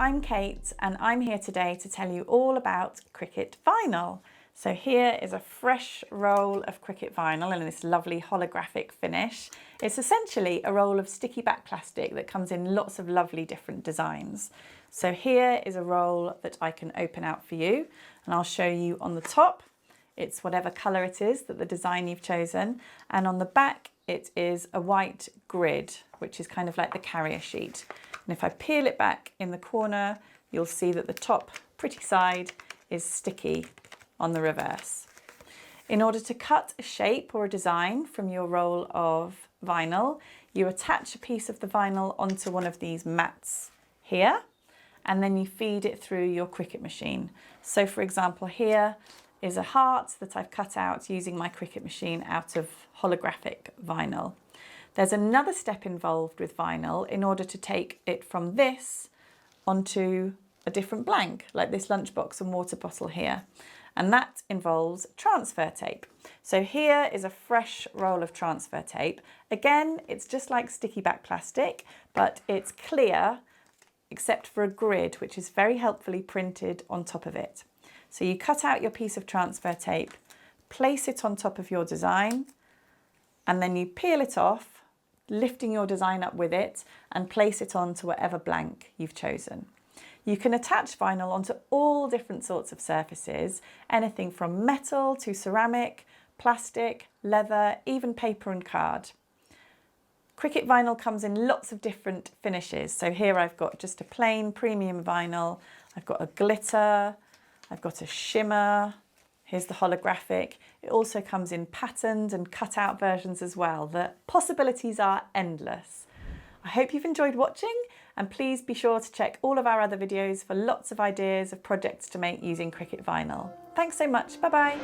I'm Kate and I'm here today to tell you all about Cricut vinyl. So here is a fresh roll of Cricut vinyl in this lovely holographic finish. It's essentially a roll of sticky back plastic that comes in lots of lovely different designs. So here is a roll that I can open out for you, and I'll show you on the top. It's whatever colour it is that the design you've chosen, and on the back it is a white grid, which is kind of like the carrier sheet. And if I peel it back in the corner, you'll see that the top pretty side is sticky on the reverse. In order to cut a shape or a design from your roll of vinyl, you attach a piece of the vinyl onto one of these mats here, and then you feed it through your Cricut machine. So for example, here is a heart that I've cut out using my Cricut machine out of holographic vinyl. There's another step involved with vinyl in order to take it from this onto a different blank, like this lunchbox and water bottle here. And that involves transfer tape. So here is a fresh roll of transfer tape. Again, it's just like sticky back plastic, but it's clear except for a grid, which is very helpfully printed on top of it. So you cut out your piece of transfer tape, place it on top of your design, and then you peel it off, lifting your design up with it, and place it onto whatever blank you've chosen. You can attach vinyl onto all different sorts of surfaces, anything from metal to ceramic, plastic, leather, even paper and card. Cricut vinyl comes in lots of different finishes. So here I've got just a plain premium vinyl, I've got a glitter, I've got a shimmer, here's the holographic. It also comes in patterned and cut out versions as well. The possibilities are endless. I hope you've enjoyed watching, and please be sure to check all of our other videos for lots of ideas of projects to make using Cricut vinyl. Thanks so much, bye bye.